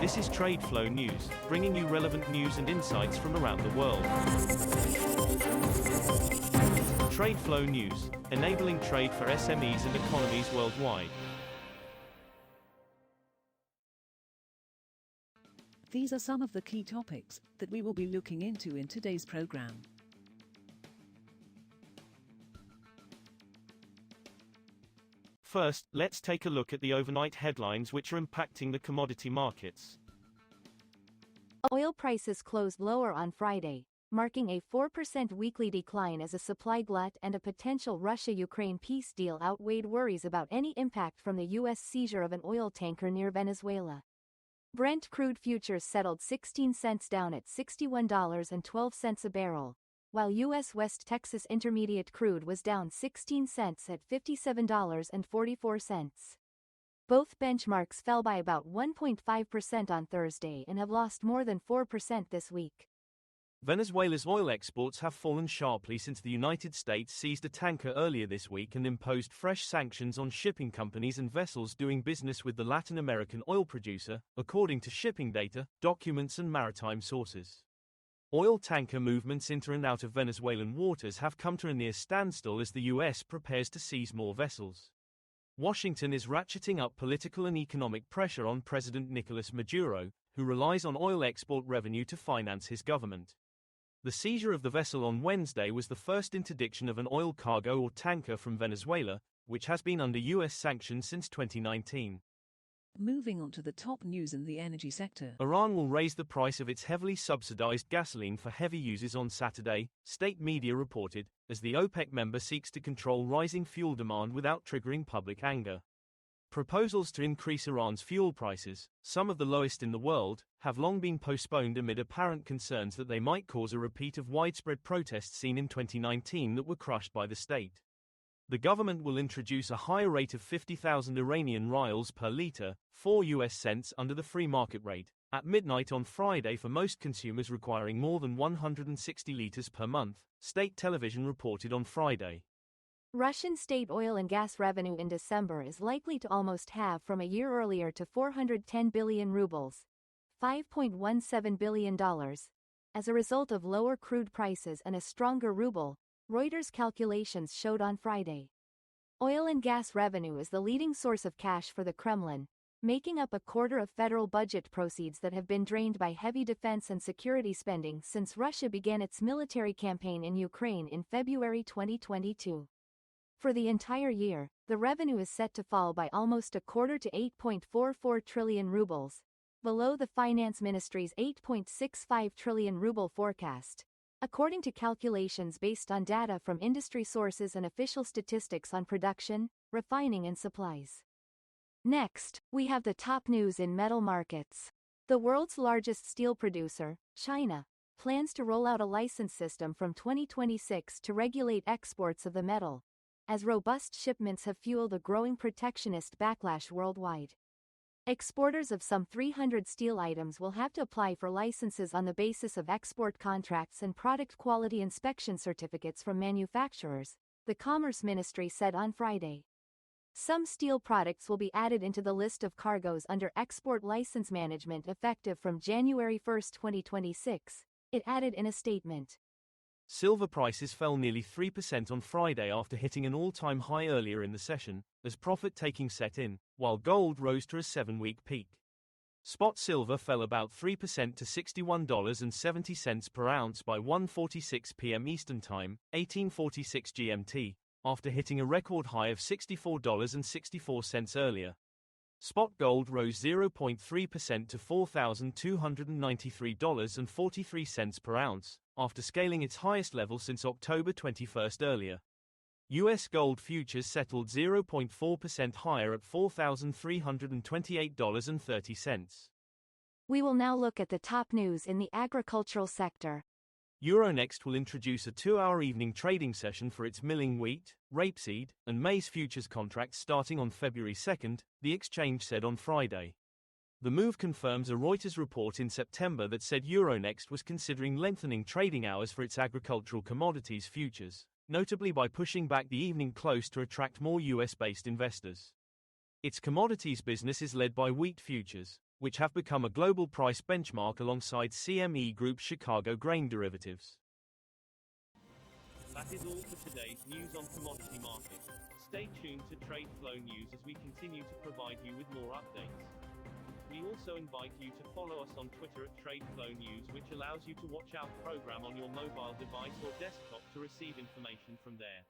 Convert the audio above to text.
This is TradeFlow News, bringing you relevant news and insights from around the world. TradeFlow News, enabling trade for SMEs and economies worldwide. These are some of the key topics that we will be looking into in today's program. First, let's take a look at the overnight headlines which are impacting the commodity markets. Oil prices closed lower on Friday, marking a 4% weekly decline as a supply glut and a potential Russia-Ukraine peace deal outweighed worries about any impact from the U.S. seizure of an oil tanker near Venezuela. Brent crude futures settled 16 cents down at $61.12 a barrel, while U.S. West Texas Intermediate crude was down 16 cents at $57.44. Both benchmarks fell by about 1.5% on Thursday and have lost more than 4% this week. Venezuela's oil exports have fallen sharply since the United States seized a tanker earlier this week and imposed fresh sanctions on shipping companies and vessels doing business with the Latin American oil producer, according to shipping data, documents and maritime sources. Oil tanker movements into and out of Venezuelan waters have come to a near standstill as the U.S. prepares to seize more vessels. Washington is ratcheting up political and economic pressure on President Nicolas Maduro, who relies on oil export revenue to finance his government. The seizure of the vessel on Wednesday was the first interdiction of an oil cargo or tanker from Venezuela, which has been under U.S. sanctions since 2019. Moving on to the top news in the energy sector. Iran will raise the price of its heavily subsidized gasoline for heavy users on Saturday, state media reported, as the OPEC member seeks to control rising fuel demand without triggering public anger. Proposals to increase Iran's fuel prices, some of the lowest in the world, have long been postponed amid apparent concerns that they might cause a repeat of widespread protests seen in 2019 that were crushed by the state. The government will introduce a higher rate of 50,000 Iranian rials per litre, 4 US cents under the free market rate, at midnight on Friday for most consumers requiring more than 160 litres per month, state television reported on Friday. Russian state oil and gas revenue in December is likely to almost halve from a year earlier to 410 billion rubles, $5.17 billion, as a result of lower crude prices and a stronger ruble, Reuters calculations showed on Friday. Oil and gas revenue is the leading source of cash for the Kremlin, making up a quarter of federal budget proceeds that have been drained by heavy defense and security spending since Russia began its military campaign in Ukraine in February 2022. For the entire year, the revenue is set to fall by almost a quarter to 8.44 trillion rubles, below the finance ministry's 8.65 trillion ruble forecast, according to calculations based on data from industry sources and official statistics on production, refining and supplies. Next, we have the top news in metal markets. The world's largest steel producer, China, plans to roll out a license system from 2026 to regulate exports of the metal, as robust shipments have fueled a growing protectionist backlash worldwide. Exporters of some 300 steel items will have to apply for licenses on the basis of export contracts and product quality inspection certificates from manufacturers, the Commerce Ministry said on Friday. Some steel products will be added into the list of cargoes under export license management effective from January 1, 2026, it added in a statement. Silver prices fell nearly 3% on Friday after hitting an all-time high earlier in the session, as profit-taking set in, while gold rose to a 7-week peak. Spot silver fell about 3% to $61.70 per ounce by 1:46 p.m. Eastern Time, 18:46 GMT, after hitting a record high of $64.64 earlier. Spot gold rose 0.3% to $4,293.43 per ounce, after scaling its highest level since October 21 earlier. U.S. gold futures settled 0.4% higher at $4,328.30. We will now look at the top news in the agricultural sector. Euronext will introduce a 2-hour evening trading session for its milling wheat, rapeseed, and maize futures contracts starting on February 2, the exchange said on Friday. The move confirms a Reuters report in September that said Euronext was considering lengthening trading hours for its agricultural commodities futures, notably by pushing back the evening close to attract more US-based investors. Its commodities business is led by wheat futures, which have become a global price benchmark alongside CME Group's Chicago grain derivatives. That is all for today's news on commodity markets. Stay tuned to TradeFlow News as we continue to provide you with more updates. We also invite you to follow us on Twitter at TradeFlow News, which allows you to watch our program on your mobile device or desktop to receive information from there.